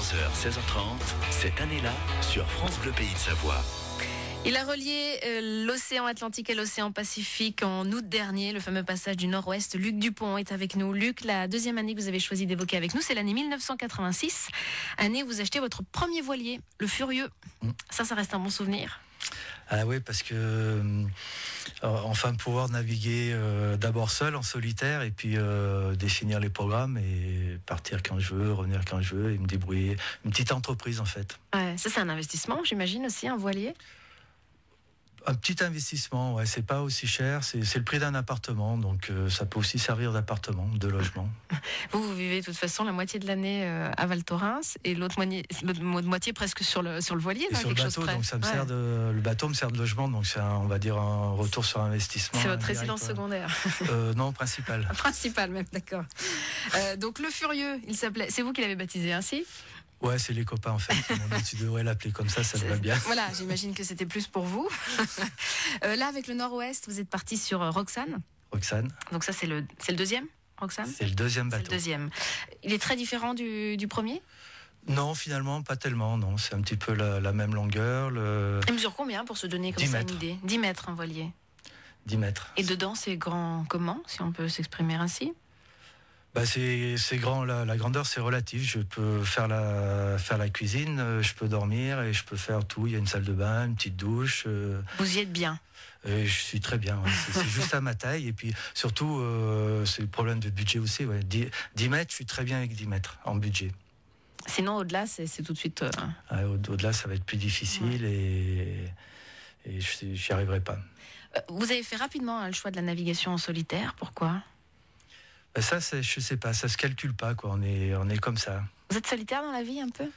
15h, 16h30, cette année-là, sur France Bleu Pays de Savoie. Il a relié l'océan Atlantique et l'océan Pacifique en août dernier, le fameux passage du Nord-Ouest. Luc Dupont est avec nous. Luc, la deuxième année que vous avez choisi d'évoquer avec nous, c'est l'année 1986, année où vous achetez votre premier voilier, le Furieux. Ça reste un bon souvenir. Ah oui, parce que enfin pouvoir naviguer d'abord seul en solitaire et puis définir les programmes et partir quand je veux, revenir quand je veux et me débrouiller. Une petite entreprise en fait. Ouais, ça c'est un investissement, j'imagine aussi, un voilier. Un petit investissement, ouais, c'est pas aussi cher, c'est le prix d'un appartement, donc ça peut aussi servir d'appartement, de logement. Vous vivez de toute façon la moitié de l'année à Val Thorens et l'autre moitié presque sur le voilier. Et là, sur le bateau, donc ça me sert le bateau me sert de logement, donc c'est on va dire un retour sur investissement. C'est votre résidence secondaire. Non, principale. Principale même, d'accord. Donc le Furieux, il s'appelait. C'est vous qui l'avez baptisé ainsi? Ouais, c'est les copains en fait. Tu devrais l'appeler comme ça te va bien. Voilà, j'imagine que c'était plus pour vous. Là, avec le Nord-Ouest, vous êtes parti sur Roxane. Roxane. Donc ça, c'est le deuxième, Roxane. C'est le deuxième bateau. C'est le deuxième. Il est très différent du premier? Non, finalement, pas tellement. Non, c'est un petit peu la même longueur. Il mesure combien pour se donner comme ça une idée? 10 mètres un voilier. 10 mètres. Et dedans, c'est grand comment, si on peut s'exprimer ainsi? Bah c'est grand, la grandeur c'est relatif. Je peux faire la cuisine, je peux dormir et je peux faire tout. Il y a une salle de bain, une petite douche. Vous y êtes bien? Je suis très bien. Ouais. C'est juste à ma taille et puis surtout c'est le problème de budget aussi. Ouais. 10 mètres, je suis très bien avec 10 mètres en budget. Sinon au-delà c'est tout de suite. Au-delà ça va être plus difficile et j'y arriverai pas. Vous avez fait rapidement le choix de la navigation en solitaire. Pourquoi? Ça, je sais pas, ça se calcule pas, quoi. On est comme ça. Vous êtes solitaire dans la vie un peu?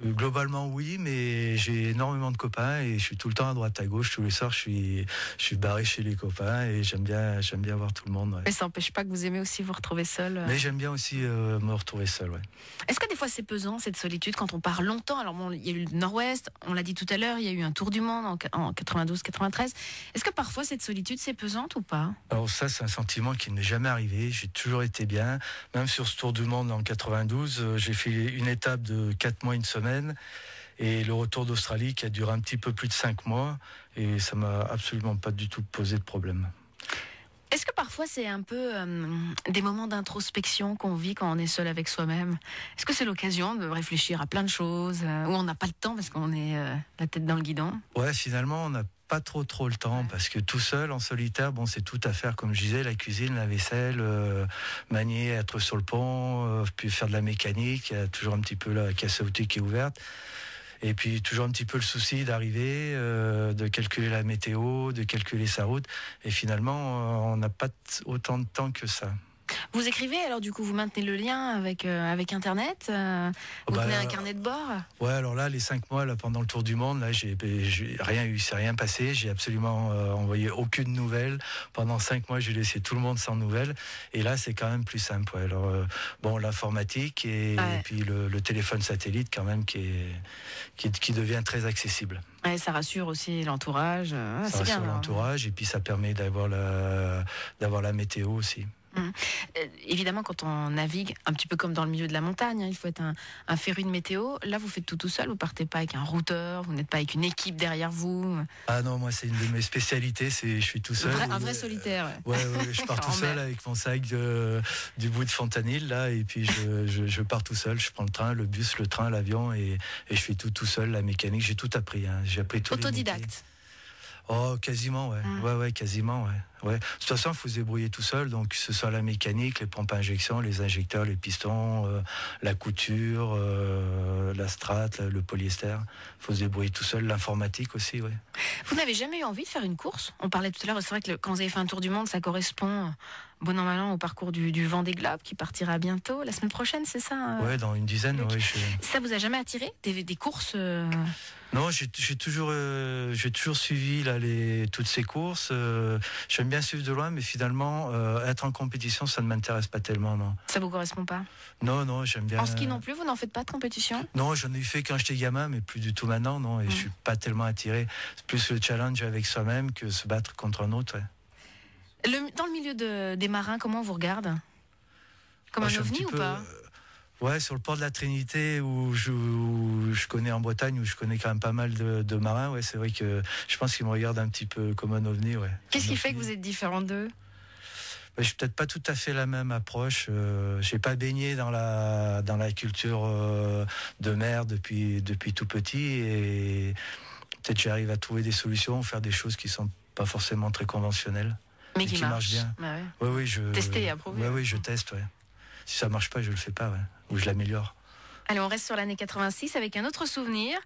Globalement oui, mais j'ai énormément de copains et je suis tout le temps à droite à gauche. Tous les soirs, je suis barré chez les copains et j'aime bien voir tout le monde. Ouais. Mais ça n'empêche pas que vous aimez aussi vous retrouver seul. Mais j'aime bien aussi me retrouver seul. Ouais. Est-ce que des fois c'est pesant cette solitude quand on part longtemps? Alors bon, il y a eu le Nord-Ouest, on l'a dit tout à l'heure, il y a eu un tour du monde en 92-93. Est-ce que parfois cette solitude c'est pesante ou pas? Alors ça c'est un sentiment qui ne m'est jamais arrivé. J'ai toujours été bien. Même sur ce tour du monde en 92, j'ai fait une étape de 4 mois, une semaine. Et le retour d'Australie qui a duré un petit peu plus de 5 mois et ça m'a absolument pas du tout posé de problème. Est-ce que parfois c'est un peu des moments d'introspection qu'on vit quand on est seul avec soi-même? Est-ce que c'est l'occasion de réfléchir à plein de choses où on n'a pas le temps parce qu'on est la tête dans le guidon? Ouais, finalement on n'a pas trop le temps parce que tout seul en solitaire, bon c'est tout à faire comme je disais, la cuisine, la vaisselle, manier, être sur le pont, puis faire de la mécanique, il y a toujours un petit peu la caisse à outils qui est ouverte. Et puis toujours un petit peu le souci d'arriver, de calculer la météo, de calculer sa route. Et finalement, on n'a pas autant de temps que ça. Vous écrivez alors du coup, vous maintenez le lien avec Internet, vous tenez un carnet de bord? Ouais, alors là, les 5 mois là, pendant le tour du monde, là, j'ai rien eu, c'est rien passé. J'ai absolument envoyé aucune nouvelle. Pendant 5 mois, j'ai laissé tout le monde sans nouvelles. Et là, c'est quand même plus simple. Ouais. Alors bon, l'informatique et puis le téléphone satellite quand même qui devient très accessible. Ouais, ça rassure aussi l'entourage. Ça rassure l'entourage et puis ça permet d'avoir la météo aussi. Évidemment, quand on navigue, un petit peu comme dans le milieu de la montagne, il faut être un féru de météo. Là, vous faites tout seul, vous partez pas avec un routeur, vous n'êtes pas avec une équipe derrière vous. Ah non, moi c'est une de mes spécialités, je suis tout seul. Un vrai solitaire. Ouais, je pars tout seul avec mon sac du bout de Fontanil là, et puis je pars tout seul. Je prends le train, le bus, le train, l'avion, et je fais tout seul, la mécanique. J'ai tout appris. Hein. J'ai appris tout. Autodidacte. Oh, quasiment, ouais. Ouais, quasiment, ouais. De toute façon, il faut se débrouiller tout seul, donc que ce soit la mécanique, les pompes à injection, les injecteurs, les pistons, la couture, la strate, le polyester. Il faut se débrouiller tout seul, l'informatique aussi, ouais. Vous n'avez jamais eu envie de faire une course? On parlait tout à l'heure, c'est vrai que quand vous avez fait un tour du monde, ça correspond, bon an mal an, au parcours du Vendée Globe qui partira bientôt, la semaine prochaine, c'est ça? Ouais, dans une dizaine, ouais. Ça vous a jamais attiré, des courses Non, j'ai toujours suivi là toutes ces courses. J'aime bien suivre de loin, mais finalement, être en compétition, ça ne m'intéresse pas tellement, non. Ça vous correspond pas? Non, j'aime bien. En ski non plus, vous n'en faites pas de compétition? Non, j'en ai fait quand j'étais gamin, mais plus du tout maintenant, non. Et je suis pas tellement attiré. C'est plus le challenge avec soi-même que se battre contre un autre. Ouais. Dans le milieu des marins, comment on vous regarde? Comme un ovni ou pas? Ouais, sur le port de la Trinité, où je connais en Bretagne, où je connais quand même pas mal de marins. Ouais, c'est vrai que je pense qu'ils me regardent un petit peu comme un ovni. Ouais. Qu'est-ce qui fait que vous êtes différent d'eux? Je suis peut-être pas tout à fait la même approche. J'ai pas baigné dans la culture de mer depuis tout petit, et peut-être j'arrive à trouver des solutions, faire des choses qui sont pas forcément très conventionnelles, Mais qui marchent bien. Bah ouais. Oui, tester et approuver. Oui, je teste. Ouais. Si ça marche pas, je le fais pas, ouais. Ou je l'améliore. Allez, on reste sur l'année 86 avec un autre souvenir.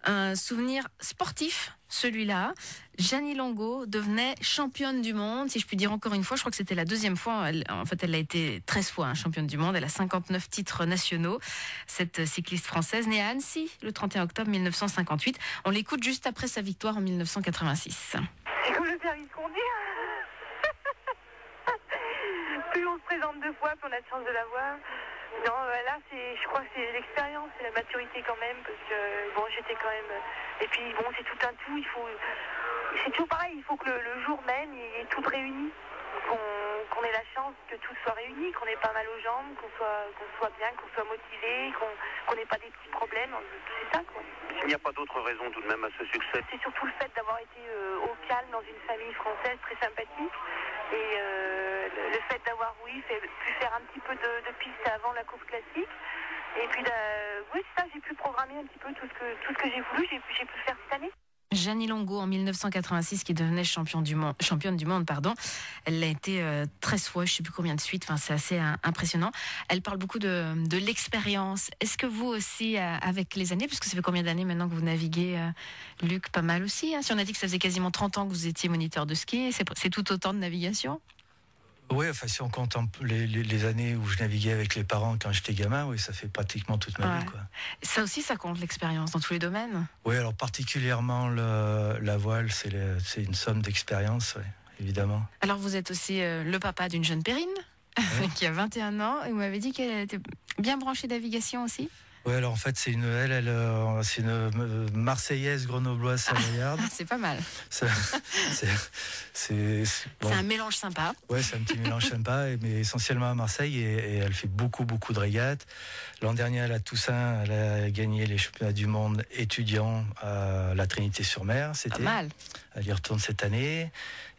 Un souvenir sportif, celui-là. Jeannie Longo devenait championne du monde, si je puis dire encore une fois. Je crois que c'était la deuxième fois. Elle a été 13 fois championne du monde. Elle a 59 titres nationaux. Cette cycliste française, née à Annecy le 31 octobre 1958. On l'écoute juste après sa victoire en 1986. C'est comme le service conduire. Plus on se présente 2 fois, plus on a de chance de l'avoir. Non, là, je crois que c'est l'expérience, c'est la maturité quand même, parce que bon, j'étais quand même. Et puis bon, c'est tout un tout. C'est toujours pareil. Il faut que le jour même, il y ait tout réuni, qu'on ait la chance que tout soit réuni, qu'on ait pas mal aux jambes, qu'on soit bien, qu'on soit motivé, qu'on n'ait pas des petits problèmes. C'est ça, quoi. Il n'y a pas d'autre raison tout de même à ce succès. C'est surtout le fait d'avoir été au calme dans une famille française très sympathique. Et le fait d'avoir, pu faire un petit peu de piste avant la course classique. Et puis, oui, c'est ça, j'ai pu programmer un petit peu tout ce que j'ai voulu, j'ai pu le faire cette année. Jeannie Longo en 1986 qui devenait championne du monde. Elle l'a été 13 fois, je ne sais plus combien de suite, c'est assez impressionnant. Elle parle beaucoup de l'expérience. Est-ce que vous aussi, avec les années, parce que ça fait combien d'années maintenant que vous naviguez, Luc, pas mal aussi, hein, si on a dit que ça faisait quasiment 30 ans que vous étiez moniteur de ski, c'est tout autant de navigation? Oui, si on compte les années où je naviguais avec les parents quand j'étais gamin, oui, ça fait pratiquement toute ma vie, quoi. Ça aussi, ça compte, l'expérience, dans tous les domaines? Oui, alors particulièrement la voile, c'est une somme d'expérience, ouais, évidemment. Alors vous êtes aussi le papa d'une jeune Perrine, qui a 21 ans, et vous m'avez dit qu'elle était bien branchée navigation aussi? Oui, alors en fait, c'est une Marseillaise grenobloise savoyarde. C'est pas mal. C'est un mélange sympa. Ouais, c'est un petit mélange sympa, mais essentiellement à Marseille, et elle fait beaucoup de régates. L'an dernier, à la Toussaint, elle a gagné les championnats du monde étudiants à la Trinité-sur-Mer. Pas mal. Elle y retourne cette année.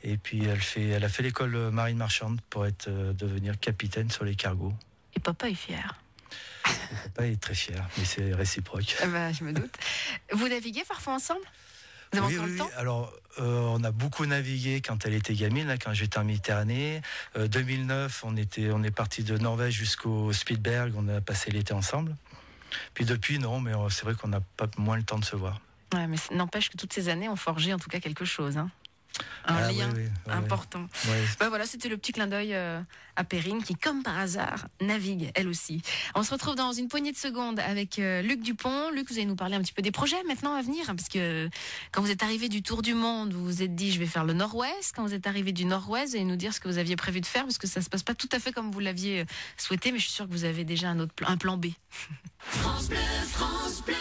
Et puis, elle a fait l'école marine marchande pour devenir capitaine sur les cargos. Et papa est fier. Papa est très fier, mais c'est réciproque. Je me doute. Vous naviguez parfois ensemble? Vous avez encore le temps? Alors, on a beaucoup navigué quand elle était gamine, là, quand j'étais en Méditerranée. 2009, on est parti de Norvège jusqu'au Spitsberg, on a passé l'été ensemble. Puis depuis, non, mais c'est vrai qu'on n'a pas moins le temps de se voir. Ouais, mais n'empêche que toutes ces années ont forgé en tout cas quelque chose, hein. Un lien important. Voilà, c'était le petit clin d'œil à Perrine qui, comme par hasard, navigue elle aussi. On se retrouve dans une poignée de secondes avec Luc Dupont. Luc, vous allez nous parler un petit peu des projets maintenant à venir, parce que quand vous êtes arrivé du Tour du Monde, vous vous êtes dit je vais faire le Nord-Ouest. Quand vous êtes arrivé du Nord-Ouest, vous allez nous dire ce que vous aviez prévu de faire, parce que ça se passe pas tout à fait comme vous l'aviez souhaité, mais je suis sûre que vous avez déjà un plan B. France Bleu, France Bleu.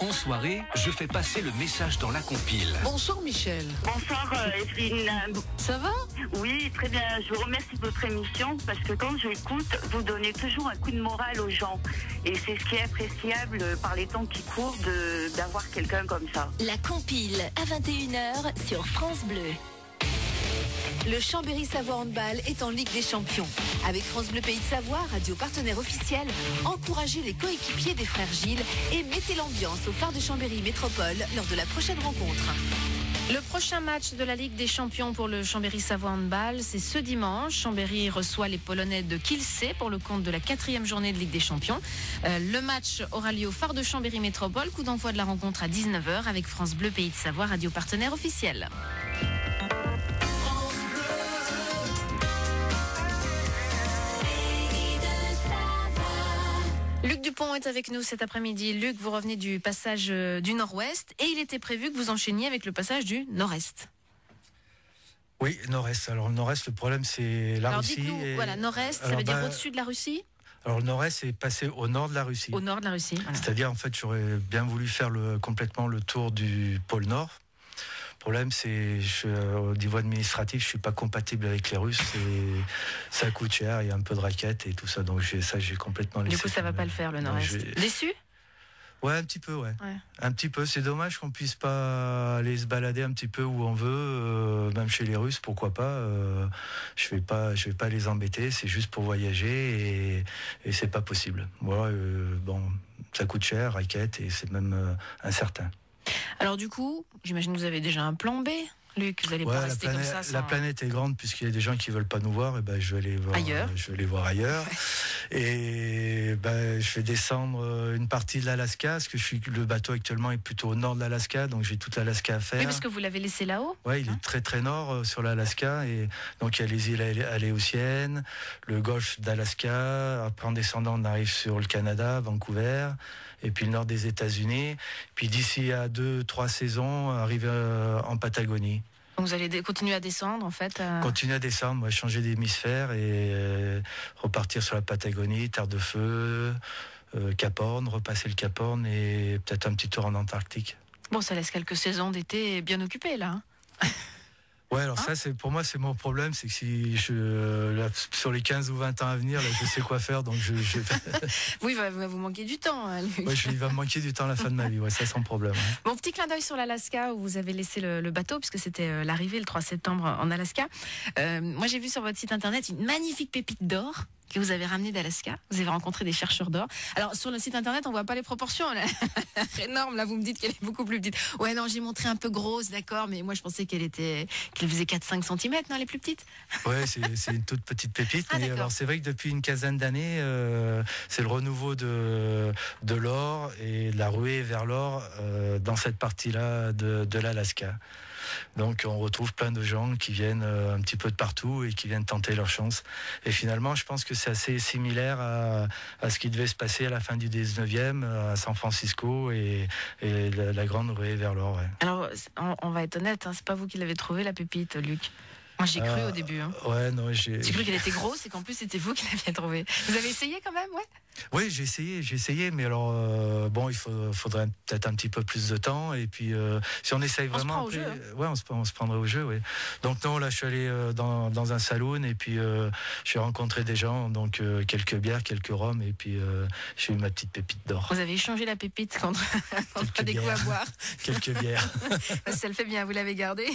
En soirée, je fais passer le message dans la compile. Bonsoir Michel. Bonsoir Evelyne. Ça va? Oui, très bien. Je vous remercie de votre émission, parce que quand je l'écoute, vous donnez toujours un coup de morale aux gens. Et c'est ce qui est appréciable par les temps qui courent d'avoir quelqu'un comme ça. La compile à 21h sur France Bleu. Le Chambéry-Savoie Handball est en Ligue des Champions. Avec France Bleu Pays de Savoie, radio partenaire officiel, encouragez les coéquipiers des frères Gilles et mettez l'ambiance au phare de Chambéry Métropole lors de la prochaine rencontre. Le prochain match de la Ligue des Champions pour le Chambéry-Savoie Handball, c'est ce dimanche. Chambéry reçoit les Polonais de Kielce pour le compte de la 4e journée de Ligue des Champions. Le match aura lieu au phare de Chambéry Métropole. Coup d'envoi de la rencontre à 19h avec France Bleu Pays de Savoie, radio partenaire officiel. Luc Dupont est avec nous cet après-midi. Luc, vous revenez du passage du Nord-Ouest, et il était prévu que vous enchaîniez avec le passage du Nord-Est. Oui, Nord-Est. Alors le Nord-Est, le problème c'est la Russie. Dites-nous, voilà, Nord-Est, ça veut dire au-dessus de la Russie? Alors le Nord-Est, c'est passé au nord de la Russie. Au nord de la Russie, voilà. C'est-à-dire, en fait, j'aurais bien voulu faire complètement le tour du pôle Nord. problème, c'est au niveau administratif, je suis pas compatible avec les Russes. Et ça coûte cher, il y a un peu de raquettes et tout ça. Donc j'ai complètement laissé. Du coup, ça va pas le faire, le Nord-Est. Déçu ? Ouais, un petit peu, ouais. Un petit peu. C'est dommage qu'on puisse pas aller se balader un petit peu où on veut, même chez les Russes, pourquoi pas. Je vais pas les embêter. C'est juste pour voyager et c'est pas possible. Moi, bon, ça coûte cher, raquettes, et c'est même incertain. Alors du coup, j'imagine que vous avez déjà un plan B, Luc. Vous allez pas rester comme ça. La planète est grande, puisqu'il y a des gens qui veulent pas nous voir. Et ben, je vais aller voir ailleurs. Je vais les voir ailleurs. Et ben, je vais descendre une partie de l'Alaska, parce que le bateau actuellement est plutôt au nord de l'Alaska, donc j'ai toute l'Alaska à faire. Oui, parce que vous l'avez laissé là-haut. Ouais, il est très très nord sur l'Alaska, et donc il y a les îles Aléoutiennes, le golfe d'Alaska. Après, en descendant, on arrive sur le Canada, Vancouver, et puis le nord des États-Unis. Puis d'ici à 2-3 saisons, arriver en Patagonie. Donc vous allez continuer à descendre, en fait. Continuer à descendre, moi, changer d'hémisphère et repartir sur la Patagonie, Terre de Feu, Cap Horn, repasser le Cap Horn et peut-être un petit tour en Antarctique. Bon, ça laisse quelques saisons d'été bien occupées, là. Ouais, alors ça, pour moi, c'est mon problème, c'est que si sur les 15 ou 20 ans à venir, là, je sais quoi faire, donc Oui, il va vous manquer du temps, Luc. Ouais, il va me manquer du temps à la fin de ma vie, ouais, ça sans problème. Ouais. Bon, petit clin d'œil sur l'Alaska, où vous avez laissé le bateau, puisque c'était l'arrivée le 3 septembre en Alaska. Moi, j'ai vu sur votre site internet une magnifique pépite d'or que vous avez ramenée d'Alaska. Vous avez rencontré des chercheurs d'or. Alors, sur le site internet, on voit pas les proportions. Elle est énorme, là, vous me dites qu'elle est beaucoup plus petite. Ouais, non, j'ai montré un peu grosse, d'accord, mais moi, je pensais qu'elle faisait 4-5 cm, non, elle est plus petite. Ouais, c'est une toute petite pépite. Mais alors, c'est vrai que depuis une quinzaine d'années, c'est le renouveau de l'or et de la ruée vers l'or dans cette partie-là de l'Alaska. Donc on retrouve plein de gens qui viennent un petit peu de partout et qui viennent tenter leur chance. Et finalement, je pense que c'est assez similaire à ce qui devait se passer à la fin du 19e à San Francisco et la grande ruée vers l'or. Ouais. Alors, on va être honnête, c'est pas vous qui l'avez trouvé, la pépite, Luc. Moi, j'ai cru au début. Ouais, non, j'ai cru qu'elle était grosse et qu'en plus, c'était vous qui l'aviez trouvée. Vous avez essayé quand même, ouais? Oui, j'ai essayé, mais alors, bon, il faudrait peut-être un petit peu plus de temps. Et puis, si on essaye vraiment. On se prendrait au jeu, oui. Donc, non, là, je suis allé dans un saloon et puis j'ai rencontré des gens, donc quelques bières, quelques rhums, et puis j'ai eu ma petite pépite d'or. Vous avez échangé la pépite contre des coups à boire. Quelques bières. Ça le fait bien, vous l'avez gardée?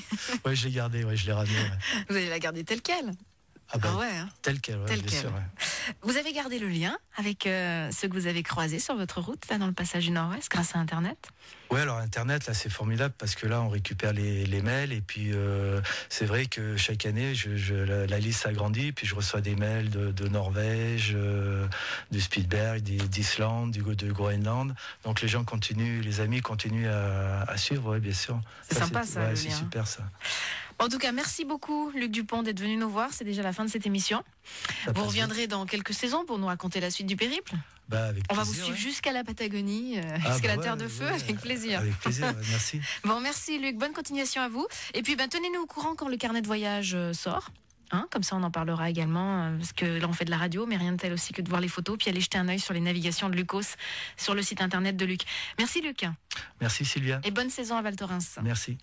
Oui, je l'ai gardée, je l'ai ramenée. Ouais. Vous allez la garder telle quelle? Ouais, hein. Tel quel, bien sûr. Ouais. Vous avez gardé le lien avec ceux que vous avez croisés sur votre route, là, dans le passage du Nord-Ouest, grâce à Internet? Oui, alors Internet, là, c'est formidable parce que là, on récupère les mails et puis c'est vrai que chaque année, la liste s'agrandit, puis je reçois des mails de Norvège, du Spitsberg, d'Islande, de Groenland. Donc les gens continuent, les amis continuent à suivre, ouais, bien sûr. C'est sympa, ça, le lien. C'est super, ça. En tout cas, merci beaucoup, Luc Dupont, d'être venu nous voir. C'est déjà la fin de cette émission. Vous reviendrez dans quelques saisons pour nous raconter la suite du périple. Avec plaisir, on va vous suivre jusqu'à la Patagonie, jusqu'à la Terre de Feu, avec plaisir. Avec plaisir, merci. Bon, merci Luc, bonne continuation à vous. Et puis, tenez-nous au courant quand le carnet de voyage sort. Comme ça, on en parlera également, parce que là, on fait de la radio, mais rien de tel aussi que de voir les photos, puis aller jeter un œil sur les navigations de Lucos, sur le site internet de Luc. Merci Luc. Merci Sylvia. Et bonne saison à Val Thorens. Merci.